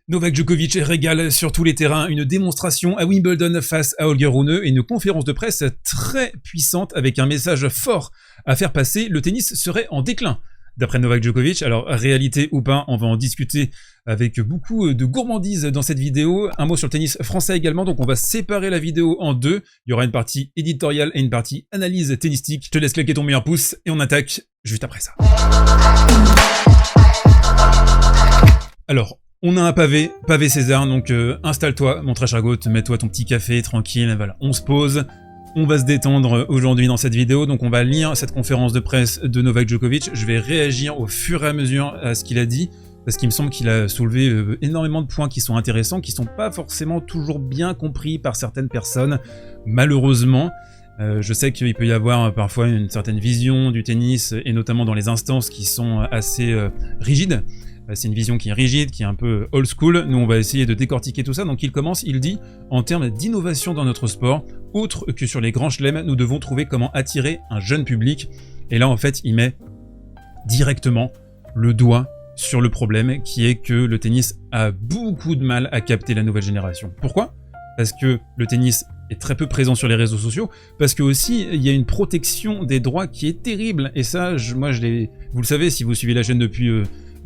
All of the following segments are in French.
Novak Djokovic régale sur tous les terrains, une démonstration à Wimbledon face à Holger Rune et une conférence de presse très puissante avec un message fort à faire passer, le tennis serait en déclin. D'après Novak Djokovic, alors réalité ou pas, on va en discuter avec beaucoup de gourmandise dans cette vidéo. Un mot sur le tennis français également, donc on va séparer la vidéo en deux. Il y aura une partie éditoriale et une partie analyse tennistique. Je te laisse claquer ton meilleur pouce et on attaque juste après ça. Alors, on a un pavé César, donc installe-toi, mon très cher Goat, mets-toi ton petit café, tranquille, voilà, on se pose, on va se détendre aujourd'hui dans cette vidéo, donc on va lire cette conférence de presse de Novak Djokovic, je vais réagir au fur et à mesure à ce qu'il a dit, parce qu'il me semble qu'il a soulevé énormément de points qui sont intéressants, qui sont pas forcément toujours bien compris par certaines personnes, malheureusement. Je sais qu'il peut y avoir parfois une certaine vision du tennis, et notamment dans les instances qui sont assez rigides. C'est une vision qui est rigide, qui est un peu old school. Nous, on va essayer de décortiquer tout ça. Donc, il dit, en termes d'innovation dans notre sport, autre que sur les grands chelems, nous devons trouver comment attirer un jeune public. Et là, en fait, il met directement le doigt sur le problème, qui est que le tennis a beaucoup de mal à capter la nouvelle génération. Pourquoi ? Parce que le tennis est très peu présent sur les réseaux sociaux, parce que aussi, il y a une protection des droits qui est terrible. Et ça, vous le savez, si vous suivez la chaîne depuis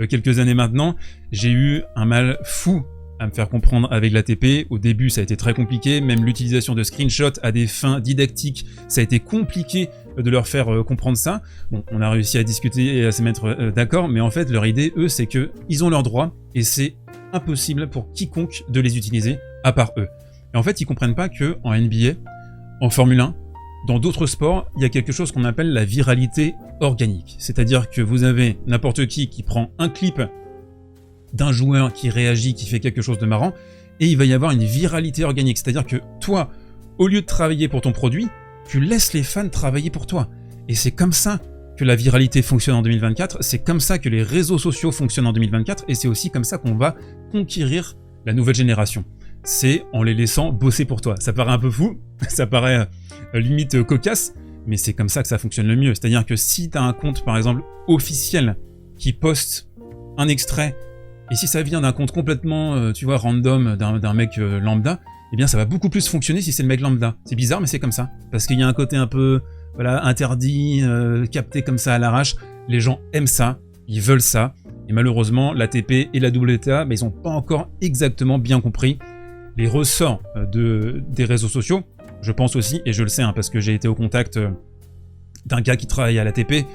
quelques années maintenant, j'ai eu un mal fou à me faire comprendre avec l'ATP. Au début, ça a été très compliqué, même l'utilisation de screenshots à des fins didactiques, ça a été compliqué de leur faire comprendre ça. Bon, on a réussi à discuter et à se mettre d'accord, mais en fait, leur idée, eux, c'est que ils ont leurs droits et c'est impossible pour quiconque de les utiliser, à part eux. Et en fait, ils comprennent pas que en NBA, en Formule 1, dans d'autres sports, il y a quelque chose qu'on appelle la viralité organique. C'est-à-dire que vous avez n'importe qui prend un clip d'un joueur qui réagit, qui fait quelque chose de marrant, et il va y avoir une viralité organique. C'est-à-dire que toi, au lieu de travailler pour ton produit, tu laisses les fans travailler pour toi. Et c'est comme ça que la viralité fonctionne en 2024, c'est comme ça que les réseaux sociaux fonctionnent en 2024, et c'est aussi comme ça qu'on va conquérir la nouvelle génération. C'est en les laissant bosser pour toi. Ça paraît un peu fou, ça paraît limite cocasse, mais c'est comme ça que ça fonctionne le mieux. C'est-à-dire que si tu as un compte, par exemple, officiel, qui poste un extrait, et si ça vient d'un compte complètement, tu vois, random, d'un mec lambda, eh bien ça va beaucoup plus fonctionner si c'est le mec lambda. C'est bizarre, mais c'est comme ça. Parce qu'il y a un côté un peu, voilà, interdit, capté comme ça à l'arrache. Les gens aiment ça, ils veulent ça, et malheureusement, l'ATP et la WTA, ils n'ont pas encore exactement bien compris les ressorts des réseaux sociaux. Je pense aussi, et je le sais, parce que j'ai été au contact d'un gars qui travaille à l'ATP, et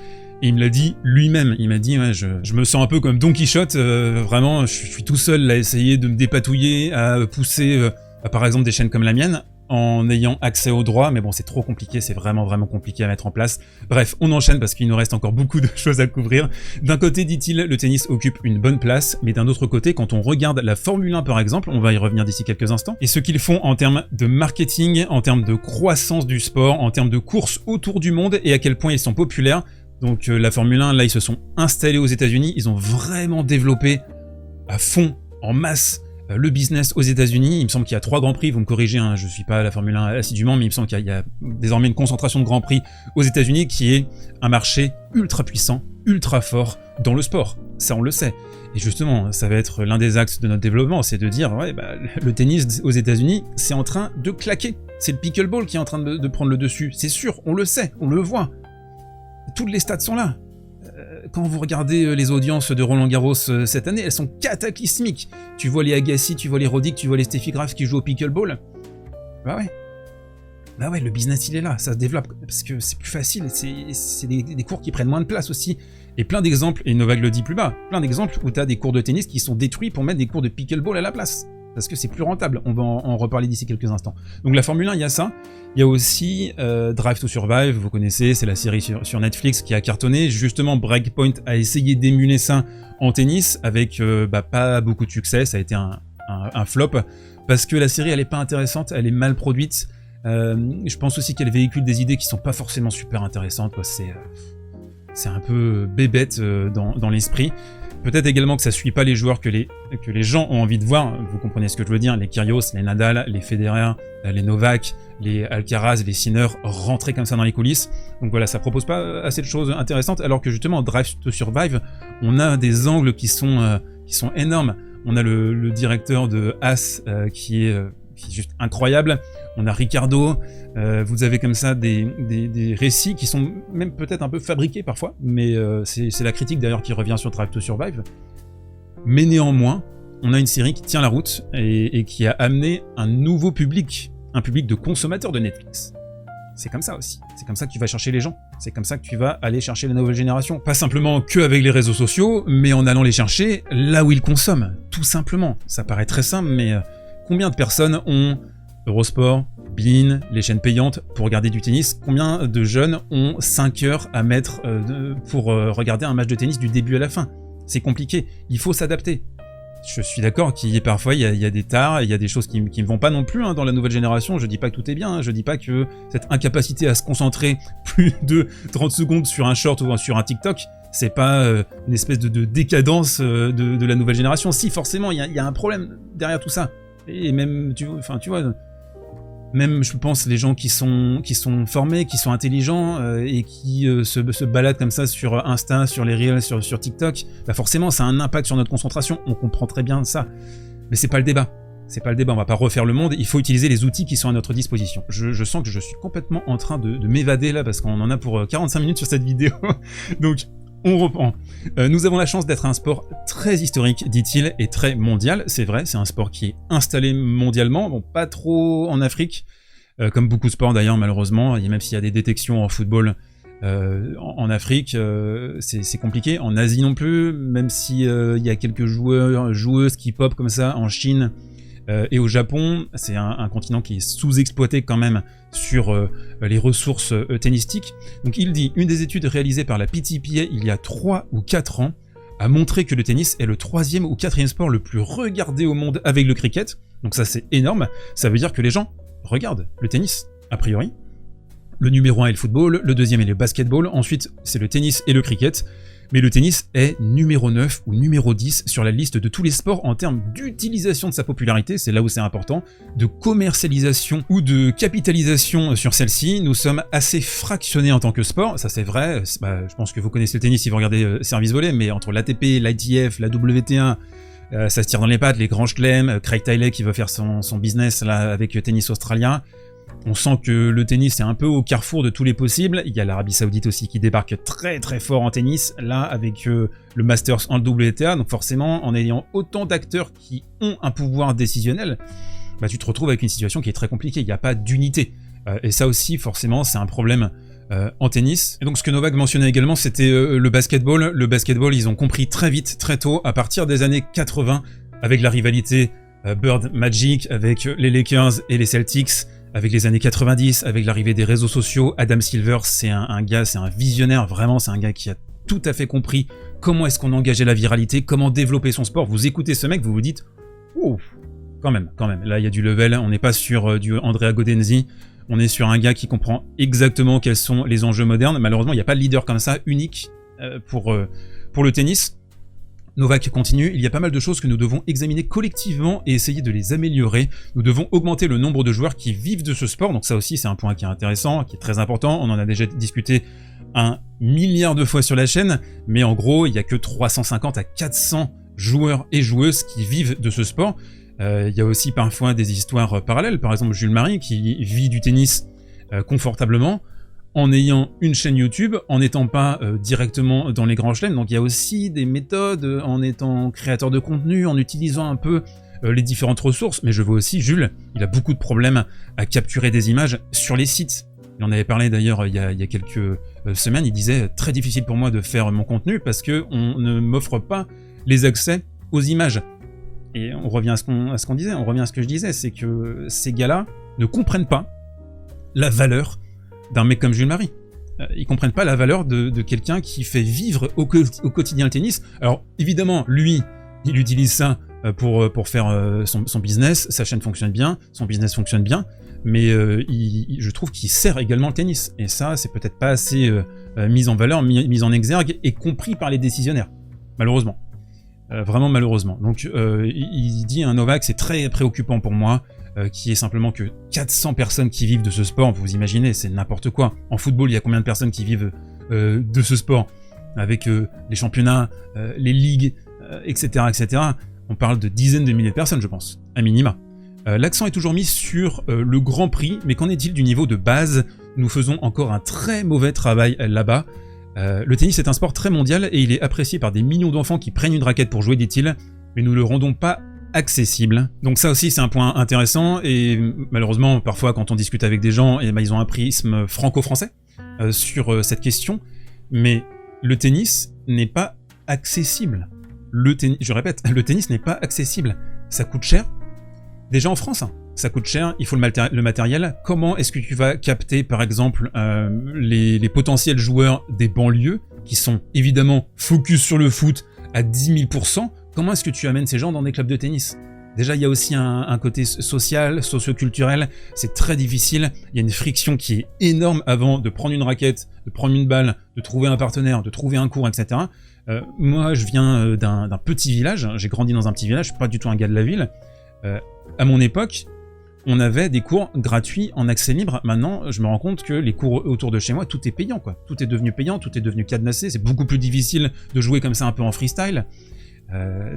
il me l'a dit lui-même. Il m'a dit, ouais, je me sens un peu comme Don Quichotte, vraiment, je suis tout seul à essayer de me dépatouiller, à pousser, par exemple, des chaînes comme la mienne, en ayant accès aux droits, mais bon, c'est trop compliqué, c'est vraiment compliqué à mettre en place. Bref, on enchaîne parce qu'il nous reste encore beaucoup de choses à couvrir. D'un côté, dit-il, le tennis occupe une bonne place, mais d'un autre côté, quand on regarde la Formule 1 par exemple, on va y revenir d'ici quelques instants, et ce qu'ils font en termes de marketing, en termes de croissance du sport, en termes de courses autour du monde, et à quel point ils sont populaires. Donc la Formule 1, là, ils se sont installés aux États-Unis, ils ont vraiment développé à fond, en masse, le business aux États-Unis. Il me semble qu'il y a 3 grands prix, vous me corrigez, je suis pas à la Formule 1 assidûment, mais il me semble qu'il y a désormais une concentration de grands prix aux États-Unis qui est un marché ultra puissant, ultra fort dans le sport. Ça, on le sait. Et justement, ça va être l'un des axes de notre développement, c'est de dire, ouais, le tennis aux États-Unis, c'est en train de claquer. C'est le pickleball qui est en train de prendre le dessus. C'est sûr, on le sait, on le voit. Toutes les stats sont là. Quand vous regardez les audiences de Roland Garros cette année, elles sont cataclysmiques. Tu vois les Agassi, tu vois les Roddick, tu vois les Steffi Graf qui jouent au pickleball. Bah ouais, le business il est là, ça se développe, parce que c'est plus facile, c'est des cours qui prennent moins de place aussi. Et plein d'exemples, et Novak le dit plus bas, plein d'exemples où tu as des cours de tennis qui sont détruits pour mettre des cours de pickleball à la place. Parce que c'est plus rentable, on va en reparler d'ici quelques instants. Donc la Formule 1, il y a ça. Il y a aussi Drive to Survive, vous connaissez, c'est la série sur Netflix qui a cartonné. Justement, Breakpoint a essayé d'émuler ça en tennis, avec pas beaucoup de succès, ça a été un flop, parce que la série, elle est pas intéressante, elle est mal produite. Je pense aussi qu'elle véhicule des idées qui sont pas forcément super intéressantes, quoi. C'est un peu bébête dans l'esprit. Peut-être également que ça suit pas les joueurs que les gens ont envie de voir, vous comprenez ce que je veux dire, les Kyrgios, les Nadal, les Federer, les Novak, les Alcaraz, les Sinner, rentrer comme ça dans les coulisses. Donc voilà, ça propose pas assez de choses intéressantes, alors que justement, Drive to Survive, on a des angles qui sont énormes. On a le directeur de As qui est juste incroyable. On a Ricardo. Vous avez comme ça des récits qui sont même peut-être un peu fabriqués parfois, mais c'est la critique d'ailleurs qui revient sur Drive to Survive. Mais néanmoins, on a une série qui tient la route et qui a amené un nouveau public, un public de consommateurs de Netflix. C'est comme ça aussi. C'est comme ça que tu vas chercher les gens. C'est comme ça que tu vas aller chercher la nouvelle génération. Pas simplement qu'avec les réseaux sociaux, mais en allant les chercher là où ils consomment. Tout simplement. Ça paraît très simple, mais combien de personnes ont Eurosport, beIN, les chaînes payantes pour regarder du tennis? Combien de jeunes ont 5 heures à mettre pour regarder un match de tennis du début à la fin? C'est compliqué. Il faut s'adapter. Je suis d'accord qu'il y a parfois il y a des tares, il y a des choses qui ne vont pas non plus dans la nouvelle génération. Je dis pas que tout est bien, je dis pas que cette incapacité à se concentrer plus de 30 secondes sur un short ou sur un TikTok, c'est pas une espèce de décadence de la nouvelle génération. Si, forcément, il y a un problème derrière tout ça. Et même, tu vois, même je pense les gens qui sont formés, qui sont intelligents et qui se baladent comme ça sur Insta, sur les Reels, sur TikTok, bah forcément ça a un impact sur notre concentration, on comprend très bien ça. Mais c'est pas le débat. C'est pas le débat, on va pas refaire le monde, il faut utiliser les outils qui sont à notre disposition. Je sens que je suis complètement en train de m'évader là parce qu'on en a pour 45 minutes sur cette vidéo. Donc on reprend. Nous avons la chance d'être un sport très historique, dit-il, et très mondial. C'est vrai, c'est un sport qui est installé mondialement, bon, pas trop en Afrique, comme beaucoup de sports d'ailleurs, malheureusement. Et même s'il y a des détections en football en Afrique, c'est compliqué. En Asie non plus, même s'il y a quelques joueuses qui pop comme ça en Chine et au Japon, c'est un continent qui est sous-exploité quand même sur les ressources tennistiques. Donc il dit, une des études réalisées par la PTPA il y a 3 ou 4 ans a montré que le tennis est le 3e ou 4e sport le plus regardé au monde avec le cricket. Donc ça c'est énorme, ça veut dire que les gens regardent le tennis, a priori. Le numéro 1 est le football, le deuxième est le basketball, ensuite c'est le tennis et le cricket. Mais le tennis est numéro 9 ou numéro 10 sur la liste de tous les sports en termes d'utilisation de sa popularité, c'est là où c'est important, de commercialisation ou de capitalisation sur celle-ci. Nous sommes assez fractionnés en tant que sport, ça c'est vrai, je pense que vous connaissez le tennis si vous regardez Service Volley, mais entre l'ATP, l'ITF, la WTA, ça se tire dans les pattes, les grands chelems, Craig Tiley qui veut faire son business là avec Tennis Australien. On sent que le tennis est un peu au carrefour de tous les possibles. Il y a l'Arabie Saoudite aussi qui débarque très très fort en tennis, là avec le Masters en WTA. Donc forcément, en ayant autant d'acteurs qui ont un pouvoir décisionnel, bah, tu te retrouves avec une situation qui est très compliquée. Il n'y a pas d'unité. Et ça aussi, forcément, c'est un problème en tennis. Et donc ce que Novak mentionnait également, c'était le basketball. Le basketball, ils ont compris très vite, très tôt, à partir des années 80, avec la rivalité Bird Magic, avec les Lakers et les Celtics, avec les années 90, avec l'arrivée des réseaux sociaux. Adam Silver, c'est un gars, c'est un visionnaire, vraiment, c'est un gars qui a tout à fait compris comment est-ce qu'on engageait la viralité, comment développer son sport. Vous écoutez ce mec, vous vous dites « Ouh, quand même, là il y a du level, on n'est pas sur du Andrea Gaudenzi, on est sur un gars qui comprend exactement quels sont les enjeux modernes. » Malheureusement, il n'y a pas de leader comme ça, unique pour le tennis. Novak continue, il y a pas mal de choses que nous devons examiner collectivement et essayer de les améliorer. Nous devons augmenter le nombre de joueurs qui vivent de ce sport, donc ça aussi c'est un point qui est intéressant, qui est très important, on en a déjà discuté 1 milliard de fois sur la chaîne, mais en gros il n'y a que 350 à 400 joueurs et joueuses qui vivent de ce sport. Il y a aussi parfois des histoires parallèles, par exemple Jules Marie qui vit du tennis confortablement, en ayant une chaîne YouTube, en n'étant pas directement dans les grands chelems. Donc il y a aussi des méthodes en étant créateur de contenu, en utilisant un peu les différentes ressources. Mais je vois aussi Jules, il a beaucoup de problèmes à capturer des images sur les sites. Il en avait parlé d'ailleurs il y a quelques semaines, il disait « Très difficile pour moi de faire mon contenu parce qu'on ne m'offre pas les accès aux images. » Et on revient à ce qu'on disait, on revient à ce que je disais, c'est que ces gars-là ne comprennent pas la valeur d'un mec comme Jules Marie. Ils comprennent pas la valeur de quelqu'un qui fait vivre au quotidien le tennis. Alors évidemment, lui, il utilise ça pour faire son business, sa chaîne fonctionne bien, son business fonctionne bien, mais je trouve qu'il sert également le tennis. Et ça, c'est peut-être pas assez mis en valeur, mis en exergue et compris par les décisionnaires, malheureusement. Vraiment malheureusement. Donc il dit un Novak, c'est très préoccupant pour moi, qui est simplement que 400 personnes qui vivent de ce sport, vous imaginez, c'est n'importe quoi. En football, il y a combien de personnes qui vivent de ce sport, avec les championnats, les ligues, etc., etc. On parle de dizaines de milliers de personnes, je pense, à minima. L'accent est toujours mis sur le Grand Prix, mais qu'en est-il du niveau de base? Nous faisons encore un très mauvais travail là-bas. Le tennis est un sport très mondial et il est apprécié par des millions d'enfants qui prennent une raquette pour jouer, dit-il, mais nous ne le rendons pas accessible. Donc ça aussi c'est un point intéressant et malheureusement parfois quand on discute avec des gens, ils ont un prisme franco-français sur cette question, mais le tennis n'est pas accessible. Je répète, le tennis n'est pas accessible. Ça coûte cher. Déjà en France, hein, ça coûte cher, il faut le matériel. Comment est-ce que tu vas capter, par exemple, les potentiels joueurs des banlieues, qui sont évidemment focus sur le foot à 10 000 %? Comment est-ce que tu amènes ces gens dans des clubs de tennis? Déjà, il y a aussi un côté social, socio-culturel, c'est très difficile. Il y a une friction qui est énorme avant de prendre une raquette, de prendre une balle, de trouver un partenaire, de trouver un cours, etc. Moi, je viens d'un petit village, j'ai grandi dans un petit village, je suis pas du tout un gars de la ville. À mon époque, on avait des cours gratuits en accès libre. Maintenant, je me rends compte que les cours autour de chez moi, tout est payant, quoi. Tout est devenu payant, tout est devenu cadenassé. C'est beaucoup plus difficile de jouer comme ça un peu en freestyle.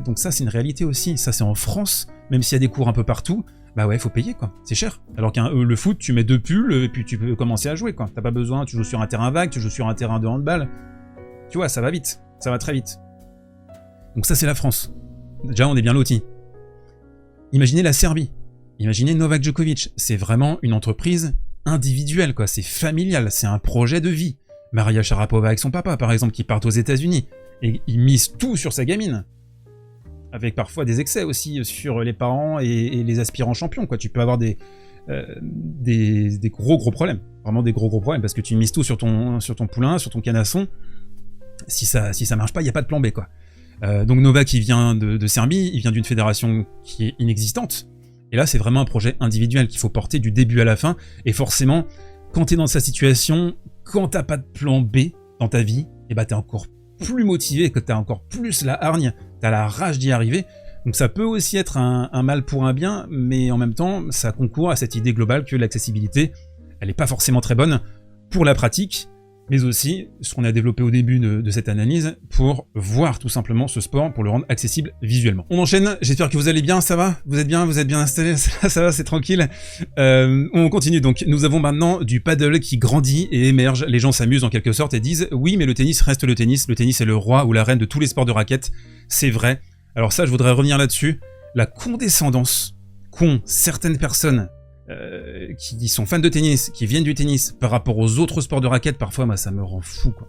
Donc ça, c'est une réalité aussi. Ça, c'est en France. Même s'il y a des cours un peu partout, bah ouais, faut payer, quoi. C'est cher. Alors que le foot, tu mets 2 pulls et puis tu peux commencer à jouer, quoi. T'as pas besoin, tu joues sur un terrain vague, tu joues sur un terrain de handball. Tu vois, ça va vite. Ça va très vite. Donc ça, c'est la France. Déjà, on est bien lotis. Imaginez la Serbie. Imaginez Novak Djokovic. C'est vraiment une entreprise individuelle, quoi. C'est familial. C'est un projet de vie. Maria Sharapova avec son papa, par exemple, qui partent aux États-Unis. Et ils misent tout sur sa gamine. Avec parfois des excès aussi sur les parents et les aspirants champions, quoi. Tu peux avoir des gros problèmes. Vraiment des gros problèmes. Parce que tu mises tout sur ton poulain, sur ton canasson. Si ça marche pas, il n'y a pas de plan B, quoi. Donc Novak, il vient de Serbie, il vient d'une fédération qui est inexistante. Et là, c'est vraiment un projet individuel qu'il faut porter du début à la fin. Et forcément, quand t'es dans sa situation, quand t'as pas de plan B dans ta vie, et bah t'es encore plus motivé, que t'as encore plus la hargne, t'as la rage d'y arriver. Donc ça peut aussi être un mal pour un bien, mais en même temps, ça concourt à cette idée globale que l'accessibilité, elle est pas forcément très bonne pour la pratique, mais aussi ce qu'on a développé au début de cette analyse pour voir tout simplement ce sport, pour le rendre accessible visuellement. On enchaîne, j'espère que vous allez bien, ça va? Vous êtes bien installés? Ça va, c'est tranquille. On continue donc, nous avons maintenant du paddle qui grandit et émerge, les gens s'amusent en quelque sorte et disent « Oui, mais le tennis reste le tennis est le roi ou la reine de tous les sports de raquettes », c'est vrai. Alors ça, je voudrais revenir là-dessus, la condescendance qu'ont certaines personnes qui sont fans de tennis, qui viennent du tennis par rapport aux autres sports de raquettes, parfois moi ça me rend fou, quoi.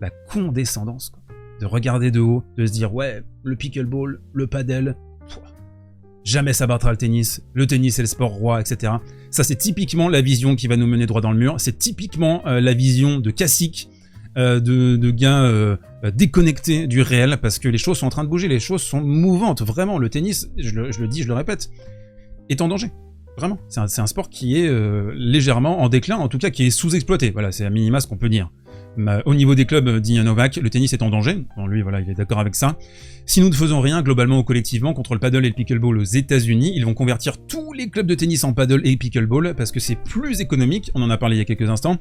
La condescendance, quoi. De regarder de haut, de se dire ouais, le pickleball, le paddle, jamais ça battra le tennis est le sport roi, etc. Ça c'est typiquement la vision qui va nous mener droit dans le mur, c'est typiquement la vision de caciques, de gars déconnectés du réel, parce que les choses sont en train de bouger, les choses sont mouvantes, vraiment, le tennis, je le dis, je le répète, est en danger. Vraiment, c'est un sport qui est légèrement en déclin, en tout cas qui est sous-exploité. Voilà, c'est à minima ce qu'on peut dire. Au niveau des clubs, dit Novak, le tennis est en danger. Bon, lui, voilà, il est d'accord avec ça. Si nous ne faisons rien, globalement ou collectivement, contre le paddle et le pickleball aux États-Unis, ils vont convertir tous les clubs de tennis en paddle et pickleball parce que c'est plus économique. On en a parlé il y a quelques instants.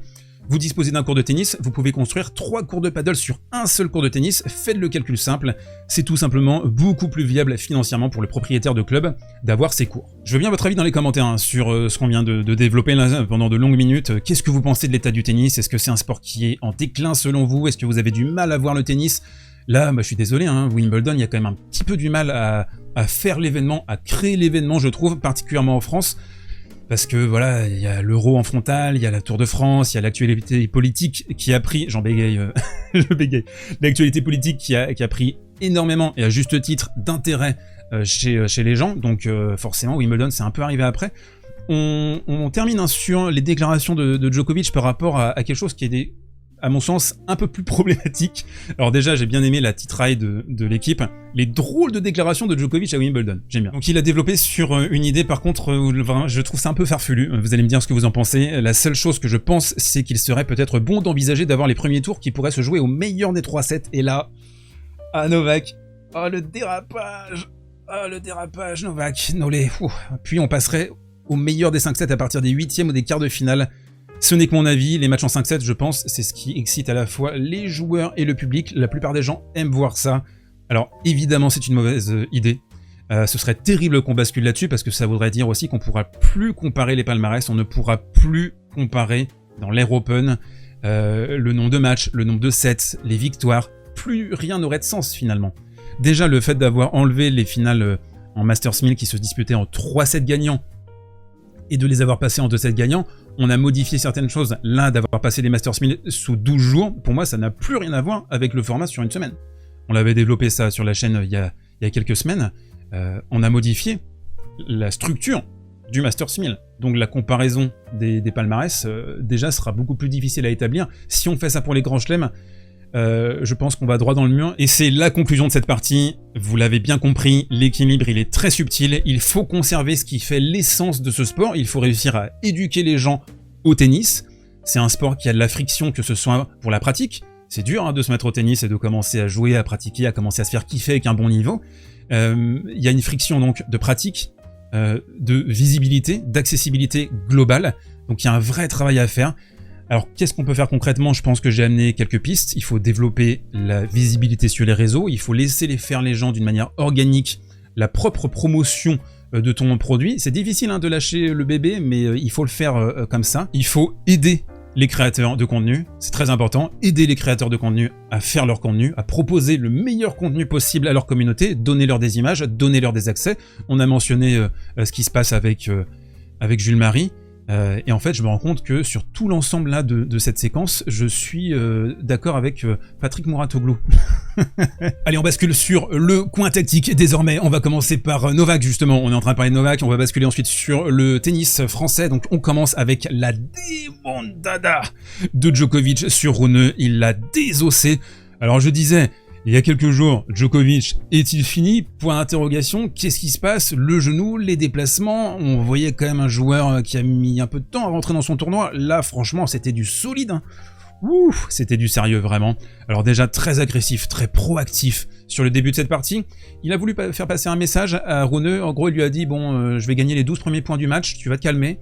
Vous disposez d'un cours de tennis, vous pouvez construire 3 cours de paddle sur un seul cours de tennis, faites le calcul simple, c'est tout simplement beaucoup plus viable financièrement pour le propriétaire de club d'avoir ces cours. Je veux bien votre avis dans les commentaires hein, sur ce qu'on vient de développer là, pendant de longues minutes. Qu'est-ce que vous pensez de l'état du tennis? Est-ce que c'est un sport qui est en déclin selon vous? Est-ce que vous avez du mal à voir le tennis? Là, je suis désolé, hein, Wimbledon, il y a quand même un petit peu du mal à faire l'événement, à créer l'événement, je trouve, particulièrement en France. Parce que voilà, il y a l'Euro en frontal, il y a la Tour de France, il y a l'actualité politique qui a pris, j'en bégaye, je bégaye, l'actualité politique qui a pris énormément et à juste titre d'intérêt chez les gens, donc forcément Wimbledon c'est un peu arrivé après. On termine hein, sur les déclarations de Djokovic par rapport à quelque chose qui est à mon sens, un peu plus problématique. Alors déjà, j'ai bien aimé la titraille de l'équipe. Les drôles de déclarations de Djokovic à Wimbledon, j'aime bien. Donc il a développé sur une idée, par contre, où je trouve ça un peu farfelu. Vous allez me dire ce que vous en pensez. La seule chose que je pense, c'est qu'il serait peut-être bon d'envisager d'avoir les premiers tours qui pourraient se jouer au meilleur des 3 sets. Et là, Novak, le dérapage, Novak, nolé. Puis on passerait au meilleur des 5 sets à partir des 8e ou des quarts de finale. Ce n'est que mon avis, les matchs en 5-7, je pense, c'est ce qui excite à la fois les joueurs et le public. La plupart des gens aiment voir ça. Alors, évidemment, c'est une mauvaise idée. Ce serait terrible qu'on bascule là-dessus parce que ça voudrait dire aussi qu'on pourra plus comparer les palmarès, on ne pourra plus comparer dans l'Air Open le nombre de matchs, le nombre de sets, les victoires, plus rien n'aurait de sens finalement. Déjà le fait d'avoir enlevé les finales en Masters 1000 qui se disputaient en 3 sets gagnants et de les avoir passés en 2 sets gagnants, on a modifié certaines choses. Là, d'avoir passé les Masters 1000 sous 12 jours, pour moi ça n'a plus rien à voir avec le format sur une semaine. On l'avait développé ça sur la chaîne il y a quelques semaines. On a modifié la structure du Masters 1000. Donc la comparaison des palmarès, déjà, sera beaucoup plus difficile à établir. Si on fait ça pour les grands chelems, je pense qu'on va droit dans le mur. Et c'est la conclusion de cette partie. Vous l'avez bien compris, l'équilibre, il est très subtil. Il faut conserver ce qui fait l'essence de ce sport. Il faut réussir à éduquer les gens au tennis. C'est un sport qui a de la friction, que ce soit pour la pratique. C'est dur de se mettre au tennis et de commencer à jouer, à pratiquer, à commencer à se faire kiffer avec un bon niveau. Il y a une friction donc de pratique, de visibilité, d'accessibilité globale. Donc il y a un vrai travail à faire. Alors qu'est-ce qu'on peut faire concrètement? Je pense que j'ai amené quelques pistes. Il faut développer la visibilité sur les réseaux. Il faut laisser faire les gens d'une manière organique, la propre promotion de ton produit. C'est difficile de lâcher le bébé, mais il faut le faire comme ça. Il faut aider les créateurs de contenu, c'est très important, aider les créateurs de contenu à faire leur contenu, à proposer le meilleur contenu possible à leur communauté, donner leur des images, donner leur des accès. On a mentionné ce qui se passe avec Jules Marie, et en fait je me rends compte que sur tout l'ensemble là de cette séquence, je suis d'accord avec Patrick Mouratoglou. Allez, on bascule sur le coin tactique désormais. On va commencer par Novak justement, on est en train de parler de Novak, on va basculer ensuite sur le tennis français. Donc on commence avec la démontada de Djokovic sur Rune, il l'a désossé. Alors je disais, il y a quelques jours, Djokovic est-il fini? Point d'interrogation, qu'est-ce qui se passe? Le genou, les déplacements, on voyait quand même un joueur qui a mis un peu de temps à rentrer dans son tournoi. Là franchement c'était du solide, Ouf, c'était du sérieux vraiment. Alors déjà très agressif, très proactif sur le début de cette partie. Il a voulu faire passer un message à Rune. En gros il lui a dit bon je vais gagner les 12 premiers points du match, tu vas te calmer.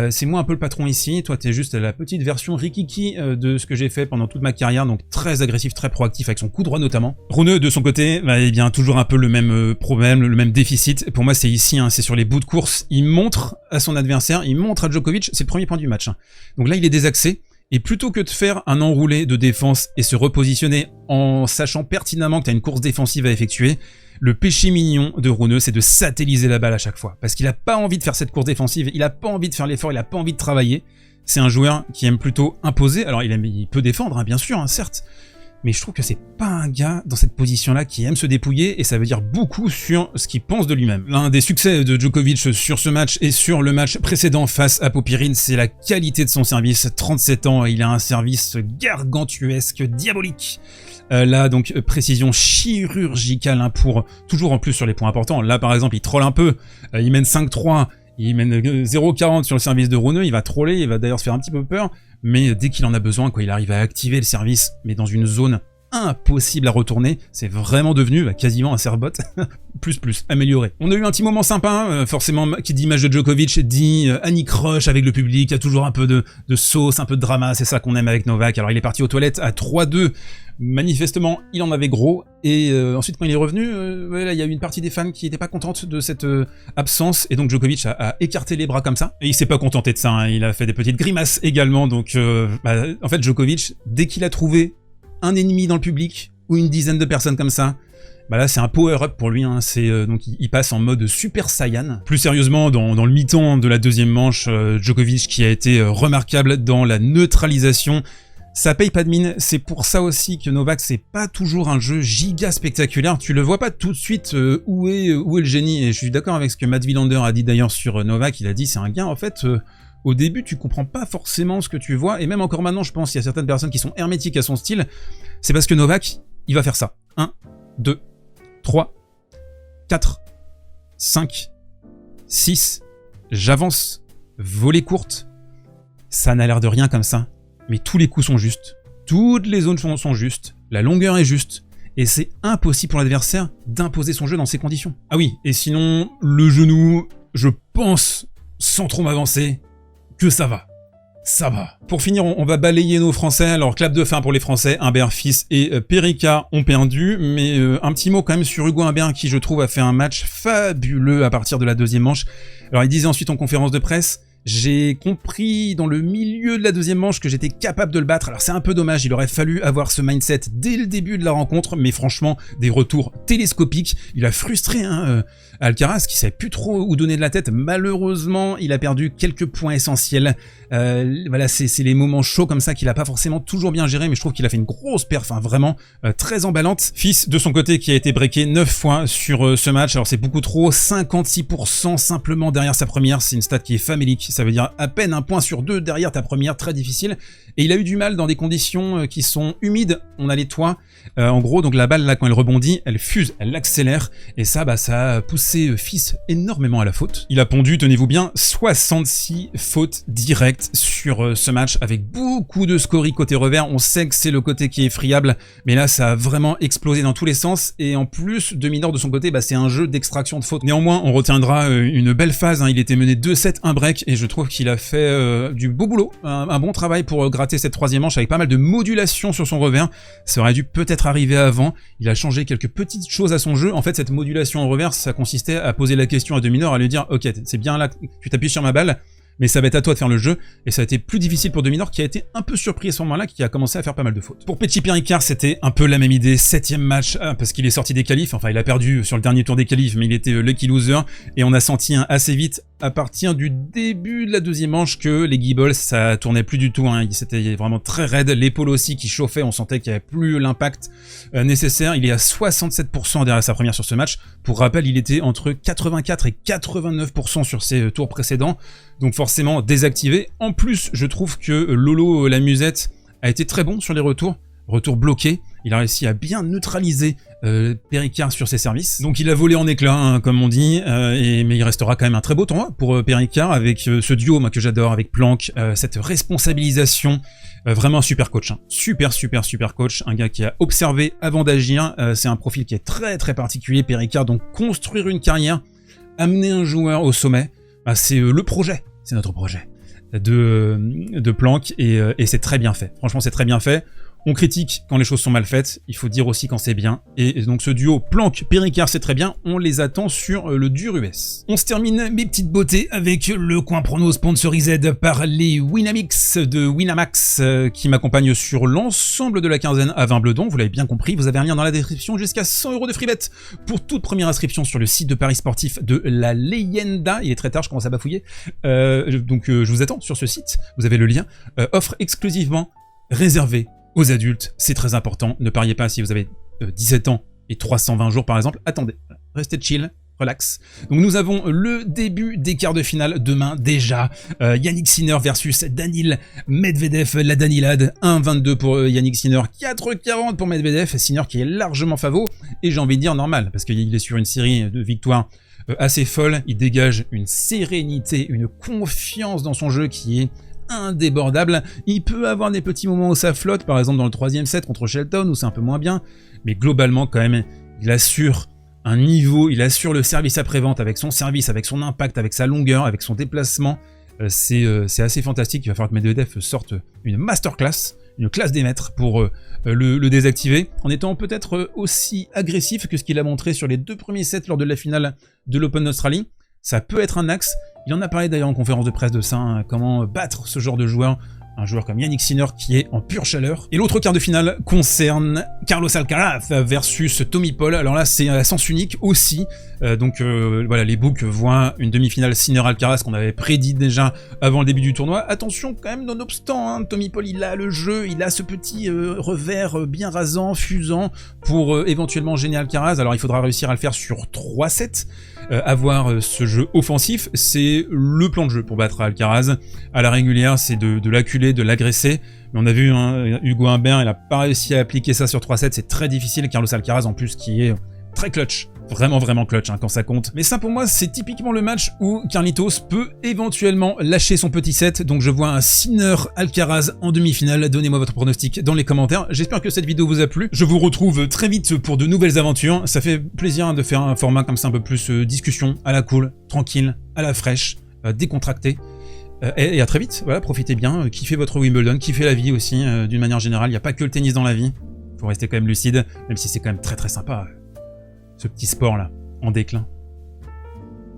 C'est moi un peu le patron ici, toi t'es juste la petite version rikiki de ce que j'ai fait pendant toute ma carrière, donc très agressif, très proactif avec son coup droit notamment. Rune de son côté, eh bien toujours un peu le même problème, le même déficit. Pour moi c'est ici, c'est sur les bouts de course, il montre à son adversaire, il montre à Djokovic, c'est le premier point du match. Donc là il est désaxé. Et plutôt que de faire un enroulé de défense et se repositionner en sachant pertinemment que tu as une course défensive à effectuer, le péché mignon de Rune, c'est de satelliser la balle à chaque fois. Parce qu'il a pas envie de faire cette course défensive, il a pas envie de faire l'effort, il a pas envie de travailler. C'est un joueur qui aime plutôt imposer. Alors il peut défendre, bien sûr, certes. Mais je trouve que c'est pas un gars dans cette position-là qui aime se dépouiller, et ça veut dire beaucoup sur ce qu'il pense de lui-même. L'un des succès de Djokovic sur ce match et sur le match précédent face à Popyrin, c'est la qualité de son service. 37 ans, il a un service gargantuesque, diabolique. Là, donc, précision chirurgicale pour toujours en plus sur les points importants. Là, par exemple, il troll un peu, il mène 5-3, il mène 0,40 sur le service de Rune, il va troller, il va d'ailleurs se faire un petit peu peur, mais dès qu'il en a besoin, il arrive à activer le service, mais dans une zone impossible à retourner, c'est vraiment devenu quasiment un serve-bot, plus, amélioré. On a eu un petit moment sympa, forcément, qui dit match de Djokovic, dit Annie Crush avec le public, il y a toujours un peu de sauce, un peu de drama, c'est ça qu'on aime avec Novak. Alors il est parti aux toilettes à 3-2, manifestement il en avait gros, et ensuite quand il est revenu, là, il y a eu une partie des fans qui n'étaient pas contentes de cette absence, et donc Djokovic a écarté les bras comme ça, et il s'est pas contenté de ça, il a fait des petites grimaces également, donc en fait Djokovic, dès qu'il a trouvé un ennemi dans le public, ou une dizaine de personnes comme ça, là c'est un power-up pour lui, donc il passe en mode Super Saiyan. Plus sérieusement, dans le mi-temps de la deuxième manche, Djokovic qui a été remarquable dans la neutralisation, ça paye pas de mine. C'est pour ça aussi que Novak, c'est pas toujours un jeu giga spectaculaire, tu le vois pas tout de suite où est le génie, et je suis d'accord avec ce que Matt Wilander a dit d'ailleurs sur Novak, il a dit c'est un gars en fait... Au début, tu comprends pas forcément ce que tu vois, et même encore maintenant, je pense qu'il y a certaines personnes qui sont hermétiques à son style, c'est parce que Novak, il va faire ça. 1, 2, 3, 4, 5, 6, j'avance, volée courte, ça n'a l'air de rien comme ça, mais tous les coups sont justes, toutes les zones sont justes, la longueur est juste, et c'est impossible pour l'adversaire d'imposer son jeu dans ces conditions. Ah oui, et sinon, le genou, je pense, sans trop m'avancer, que ça va. ça va. Pour finir, on va balayer nos Français. Alors, clap de fin pour les Français. Humbert, Fils et Perica ont perdu. Mais un petit mot quand même sur Hugo Humbert qui, je trouve, a fait un match fabuleux à partir de la deuxième manche. Alors, il disait ensuite en conférence de presse: j'ai compris dans le milieu de la deuxième manche que j'étais capable de le battre. Alors c'est un peu dommage, il aurait fallu avoir ce mindset dès le début de la rencontre, mais franchement, des retours télescopiques. Il a frustré Alcaraz qui savait plus trop où donner de la tête. Malheureusement, il a perdu quelques points essentiels. Voilà, c'est les moments chauds comme ça qu'il a pas forcément toujours bien géré, mais je trouve qu'il a fait une grosse perf, vraiment très emballante. Fils, de son côté, qui a été breaké 9 fois sur ce match. Alors c'est beaucoup trop, 56% simplement derrière sa première. C'est une stat qui est famélique. Ça veut dire à peine un point sur 2 derrière ta première, très difficile. Et il a eu du mal dans des conditions qui sont humides. On a les toits. En gros, donc la balle, là, quand elle rebondit, elle fuse, elle accélère. Et ça, ça a poussé Fils énormément à la faute. Il a pondu, tenez-vous bien, 66 fautes directes sur ce match, avec beaucoup de scories côté revers. On sait que c'est le côté qui est friable, mais là, ça a vraiment explosé dans tous les sens. Et en plus, demi-nord de son côté, c'est un jeu d'extraction de fautes. Néanmoins, on retiendra une belle phase. Il était mené 2-7, 1 break, et je trouve qu'il a fait du beau boulot, un bon travail pour gratter cette troisième manche avec pas mal de modulation sur son revers. Ça aurait dû peut-être arriver avant. Il a changé quelques petites choses à son jeu. En fait, cette modulation en revers, ça consistait à poser la question à demi-nord, à lui dire: ok, c'est bien là, tu t'appuies sur ma balle, mais ça va être à toi de faire le jeu, et ça a été plus difficile pour Demi-Nord qui a été un peu surpris à ce moment-là, qui a commencé à faire pas mal de fautes. Pour Petit Péricard, c'était un peu la même idée, 7ème match, parce qu'il est sorti des qualifs, enfin il a perdu sur le dernier tour des qualifs, mais il était lucky loser, et on a senti assez vite, à partir du début de la deuxième manche, que les Gibbles, ça tournait plus du tout, c'était vraiment très raide, l'épaule aussi qui chauffait, on sentait qu'il n'y avait plus l'impact nécessaire. Il est à 67% derrière sa première sur ce match. Pour rappel, il était entre 84 et 89% sur ses tours précédents, donc forcément désactivé. En plus, je trouve que Lolo la musette a été très bon sur les retours bloqués. Il a réussi à bien neutraliser Péricard sur ses services. Donc il a volé en éclats, comme on dit, mais il restera quand même un très beau tournoi pour Péricard, avec ce duo que j'adore, avec Planck, cette responsabilisation. Vraiment un super coach, super coach, un gars qui a observé avant d'agir. C'est un profil qui est très très particulier, Péricard. Donc construire une carrière, amener un joueur au sommet, c'est le projet, c'est notre projet de Planck, et c'est très bien fait. Franchement, c'est très bien fait. On critique quand les choses sont mal faites, il faut dire aussi quand c'est bien. Et donc ce duo Planck-Péricard, c'est très bien, on les attend sur le dur US. On se termine, mes petites beautés, avec le coin prono sponsorisé par les Winamix de Winamax qui m'accompagnent sur l'ensemble de la quinzaine à 20 Bledon. Vous l'avez bien compris, vous avez un lien dans la description, jusqu'à 100 € de free bet pour toute première inscription sur le site de Paris Sportif de la Leyenda. Il est très tard, je commence à bafouiller. Donc je vous attends sur ce site, vous avez le lien. Offre exclusivement réservée aux adultes, c'est très important. Ne pariez pas si vous avez 17 ans et 320 jours par exemple. Attendez, restez chill, relax. Donc nous avons le début des quarts de finale demain déjà. Yannick Sinner versus Danil Medvedev, la Danilade. 1,22 pour Yannick Sinner, 4,40 pour Medvedev. Sinner qui est largement favori, et j'ai envie de dire normal, parce qu'il est sur une série de victoires assez folle. Il dégage une sérénité, une confiance dans son jeu qui est indébordable. Il peut avoir des petits moments où ça flotte, par exemple dans le 3e set contre Shelton, où c'est un peu moins bien, mais globalement quand même, il assure un niveau, il assure le service après-vente avec son service, avec son impact, avec sa longueur, avec son déplacement. C'est assez fantastique. Il va falloir que Medvedev sorte une masterclass, une classe des maîtres pour le désactiver, en étant peut-être aussi agressif que ce qu'il a montré sur les 2 premiers sets lors de la finale de l'Open d'Australie. Ça peut être un axe. Il en a parlé d'ailleurs en conférence de presse de ça, comment battre ce genre de joueur. Un joueur comme Yannick Sinner qui est en pure chaleur. Et l'autre quart de finale concerne Carlos Alcaraz versus Tommy Paul. Alors là, c'est à sens unique aussi. Voilà, les books voient une demi-finale Sinner-Alcaraz qu'on avait prédit déjà avant le début du tournoi. Attention quand même, nonobstant, Tommy Paul, il a le jeu, il a ce petit revers bien rasant, fusant, pour éventuellement gêner Alcaraz. Alors il faudra réussir à le faire sur 3 sets. Avoir ce jeu offensif, c'est le plan de jeu pour battre Alcaraz. À la régulière, c'est de l'acculer, de l'agresser. Mais on a vu Hugo Humbert, il n'a pas réussi à appliquer ça sur 3 sets, c'est très difficile. Carlos Alcaraz en plus qui est très clutch, vraiment clutch quand ça compte. Mais ça pour moi c'est typiquement le match où Carlitos peut éventuellement lâcher son petit set. Donc je vois un Sinner Alcaraz en demi-finale. Donnez-moi votre pronostic dans les commentaires. J'espère que cette vidéo vous a plu. Je vous retrouve très vite pour de nouvelles aventures. Ça fait plaisir de faire un format comme ça un peu plus discussion, à la cool, tranquille, à la fraîche, décontracté. Et à très vite, voilà, profitez bien, kiffez votre Wimbledon, kiffez la vie aussi, d'une manière générale, il n'y a pas que le tennis dans la vie, faut rester quand même lucide, même si c'est quand même très très sympa, ce petit sport là, en déclin.